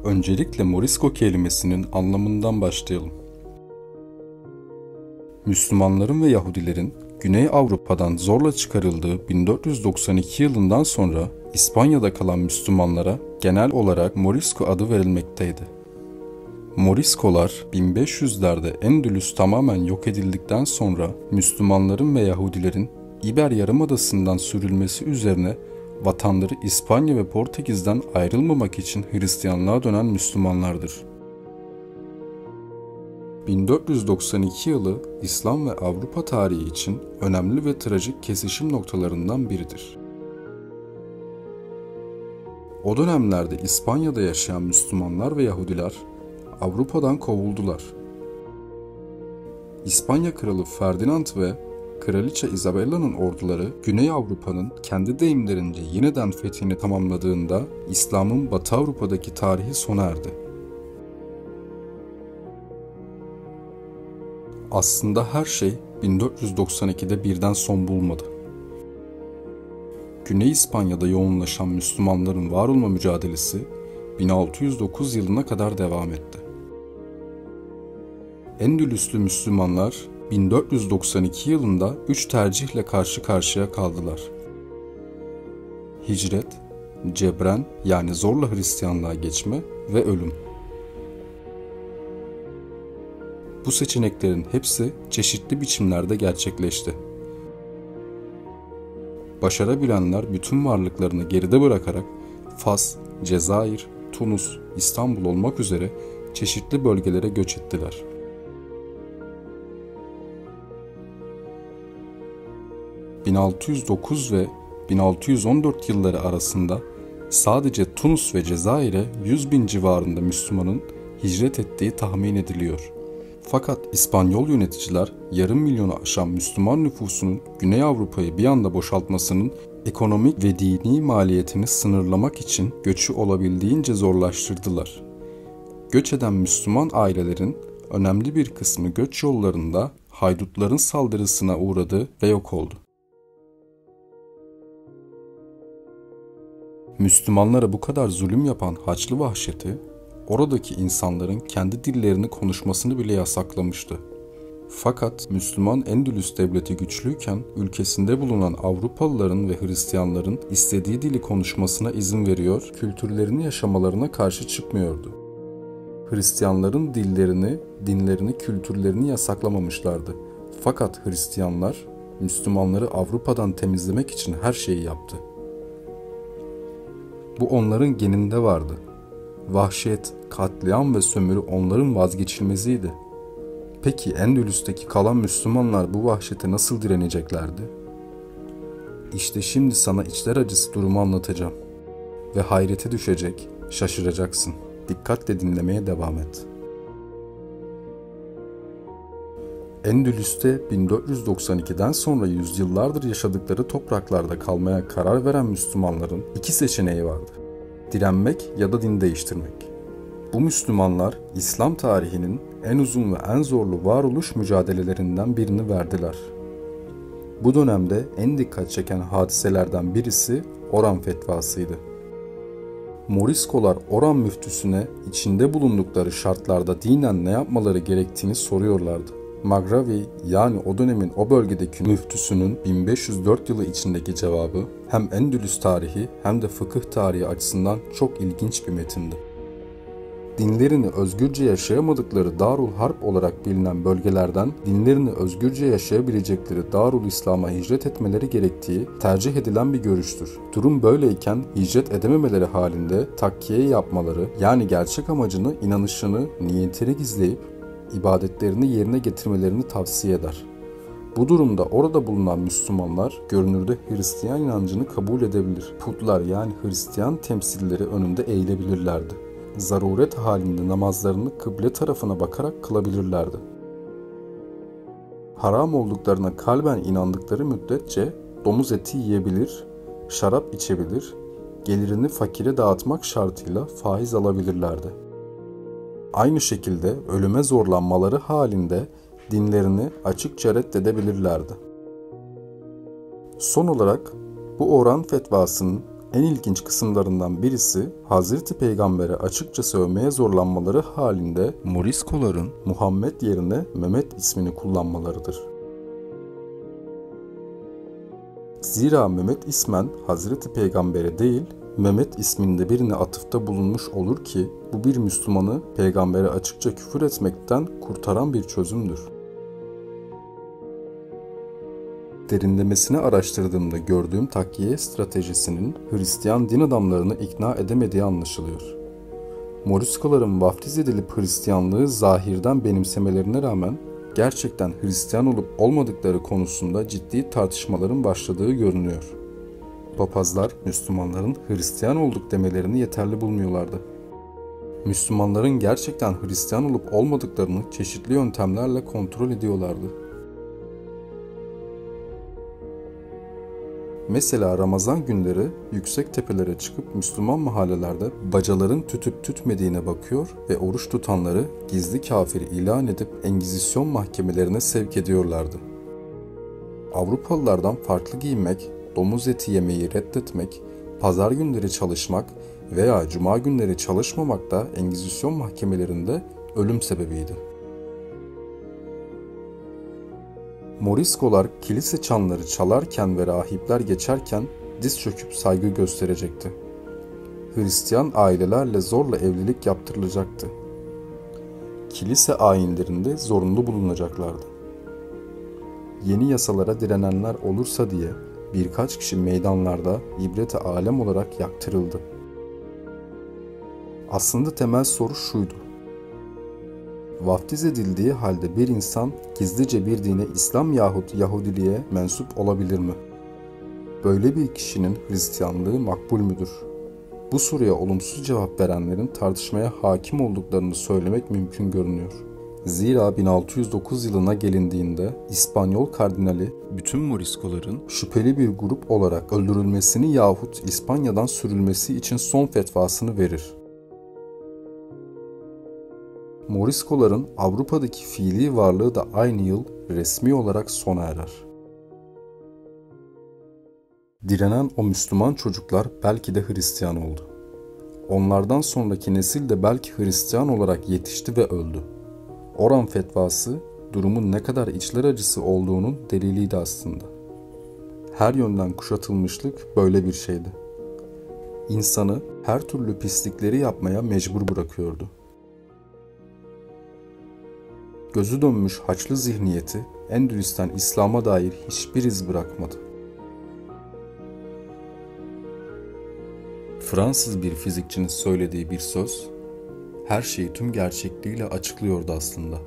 Öncelikle Morisco kelimesinin anlamından başlayalım. Müslümanların ve Yahudilerin Güney Avrupa'dan zorla çıkarıldığı 1492 yılından sonra İspanya'da kalan Müslümanlara genel olarak Morisco adı verilmekteydi. Moriscolar 1500'lerde Endülüs tamamen yok edildikten sonra Müslümanların ve Yahudilerin İber Yarımadası'ndan sürülmesi üzerine vatanları İspanya ve Portekiz'den ayrılmamak için Hristiyanlığa dönen Müslümanlardır. 1492 yılı İslam ve Avrupa tarihi için önemli ve trajik kesişim noktalarından biridir. O dönemlerde İspanya'da yaşayan Müslümanlar ve Yahudiler Avrupa'dan kovuldular. İspanya Kralı Ferdinand ve Kraliçe Isabella'nın orduları Güney Avrupa'nın kendi deyimlerince yeniden fethini tamamladığında İslam'ın Batı Avrupa'daki tarihi sona erdi. Aslında her şey 1492'de birden son bulmadı. Güney İspanya'da yoğunlaşan Müslümanların var olma mücadelesi 1609 yılına kadar devam etti. Endülüslü Müslümanlar 1492 yılında 3 tercihle karşı karşıya kaldılar. Hicret, cebren yani zorla Hristiyanlığa geçme ve ölüm. Bu seçeneklerin hepsi çeşitli biçimlerde gerçekleşti. Başarabilenler bütün varlıklarını geride bırakarak Fas, Cezayir, Tunus, İstanbul olmak üzere çeşitli bölgelere göç ettiler. ...1609 ve 1614 yılları arasında sadece Tunus ve Cezayir'e 100.000 civarında Müslümanın hicret ettiği tahmin ediliyor. Fakat İspanyol yöneticiler yarım milyonu aşan Müslüman nüfusunun Güney Avrupa'yı bir anda boşaltmasının ekonomik ve dini maliyetini sınırlamak için göçü olabildiğince zorlaştırdılar. Göç eden Müslüman ailelerin önemli bir kısmı göç yollarında haydutların saldırısına uğradı ve yok oldu. Müslümanlara bu kadar zulüm yapan Haçlı vahşeti, oradaki insanların kendi dillerini konuşmasını bile yasaklamıştı. Fakat Müslüman Endülüs devleti güçlüyken ülkesinde bulunan Avrupalıların ve Hristiyanların istediği dili konuşmasına izin veriyor, kültürlerini yaşamalarına karşı çıkmıyordu. Hristiyanların dillerini, dinlerini, kültürlerini yasaklamamışlardı. Fakat Hristiyanlar Müslümanları Avrupa'dan temizlemek için her şeyi yaptı. Bu onların geninde vardı. Vahşet, katliam ve sömürü onların vazgeçilmeziydi. Peki Endülüs'teki kalan Müslümanlar bu vahşete nasıl direneceklerdi? İşte şimdi sana içler acısı durumu anlatacağım. Ve hayrete düşecek, şaşıracaksın. Dikkatle dinlemeye devam et. Endülüs'te 1492'den sonra yüzyıllardır yaşadıkları topraklarda kalmaya karar veren Müslümanların iki seçeneği vardı. Direnmek ya da din değiştirmek. Bu Müslümanlar İslam tarihinin en uzun ve en zorlu varoluş mücadelelerinden birini verdiler. Bu dönemde en dikkat çeken hadiselerden birisi Oran fetvasıydı. Moriscolar Oran müftüsüne içinde bulundukları şartlarda dinen ne yapmaları gerektiğini soruyorlardı. Maghravi yani o dönemin o bölgedeki müftüsünün 1504 yılı içindeki cevabı hem Endülüs tarihi hem de fıkıh tarihi açısından çok ilginç bir metindi. Dinlerini özgürce yaşayamadıkları Darul Harp olarak bilinen bölgelerden dinlerini özgürce yaşayabilecekleri Darul İslam'a hicret etmeleri gerektiği tercih edilen bir görüştür. Durum böyleyken hicret edememeleri halinde takkiye yapmaları yani gerçek amacını, inanışını, niyetini gizleyip ibadetlerini yerine getirmelerini tavsiye eder. Bu durumda orada bulunan Müslümanlar görünürde Hristiyan inancını kabul edebilir. Putlar yani Hristiyan temsilleri önünde eğilebilirlerdi. Zaruret halinde namazlarını kıble tarafına bakarak kılabilirlerdi. Haram olduklarına kalben inandıkları müddetçe domuz eti yiyebilir, şarap içebilir, gelirini fakire dağıtmak şartıyla faiz alabilirlerdi. Aynı şekilde ölüme zorlanmaları halinde dinlerini açıkça reddedebilirlerdi. Son olarak bu Oran fetvasının en ilginç kısımlarından birisi Hazreti Peygamber'e açıkça sövmeye zorlanmaları halinde Moriskoların Muhammed yerine Mehmet ismini kullanmalarıdır. Zira Mehmet ismen Hazreti Peygamber'e değil, Mehmet isminde birine atıfta bulunmuş olur ki bu bir Müslümanı peygambere açıkça küfür etmekten kurtaran bir çözümdür. Derinlemesine araştırdığımda gördüğüm takviye stratejisinin Hristiyan din adamlarını ikna edemediği anlaşılıyor. Moriskoların vaftiz edilip Hristiyanlığı zahirden benimsemelerine rağmen gerçekten Hristiyan olup olmadıkları konusunda ciddi tartışmaların başladığı görünüyor. Papazlar Müslümanların Hristiyan olduk demelerini yeterli bulmuyorlardı. Müslümanların gerçekten Hristiyan olup olmadıklarını çeşitli yöntemlerle kontrol ediyorlardı. Mesela Ramazan günleri yüksek tepelere çıkıp Müslüman mahallelerde bacaların tütüp tütmediğine bakıyor ve oruç tutanları gizli kafir ilan edip Engizisyon mahkemelerine sevk ediyorlardı. Avrupalılardan farklı giyinmek, domuz eti yemeyi reddetmek, pazar günleri çalışmak veya cuma günleri çalışmamak da Engizisyon mahkemelerinde ölüm sebebiydi. Moriskolar kilise çanları çalarken ve rahipler geçerken diz çöküp saygı gösterecekti. Hristiyan ailelerle zorla evlilik yaptırılacaktı. Kilise ayinlerinde zorunlu bulunacaklardı. Yeni yasalara direnenler olursa diye birkaç kişi meydanlarda ibrete alem olarak yaktırıldı. Aslında temel soru şuydu: vaftiz edildiği halde bir insan gizlice bir dine İslam yahut Yahudiliğe mensup olabilir mi? Böyle bir kişinin Hristiyanlığı makbul müdür? Bu soruya olumsuz cevap verenlerin tartışmaya hakim olduklarını söylemek mümkün görünüyor. Zira 1609 yılına gelindiğinde İspanyol kardinali bütün Moriskoların şüpheli bir grup olarak öldürülmesini yahut İspanya'dan sürülmesi için son fetvasını verir. Moriskoların Avrupa'daki fiili varlığı da aynı yıl resmi olarak sona erer. Direnen o Müslüman çocuklar belki de Hristiyan oldu. Onlardan sonraki nesil de belki Hristiyan olarak yetişti ve öldü. Oran fetvası durumun ne kadar içler acısı olduğunun deliliydi aslında. Her yönden kuşatılmışlık böyle bir şeydi. İnsanı her türlü pislikleri yapmaya mecbur bırakıyordu. Gözü dönmüş Haçlı zihniyeti Endülüs'ten İslam'a dair hiçbir iz bırakmadı. Fransız bir fizikçinin söylediği bir söz, her şeyi tüm gerçekliğiyle açıklıyordu aslında.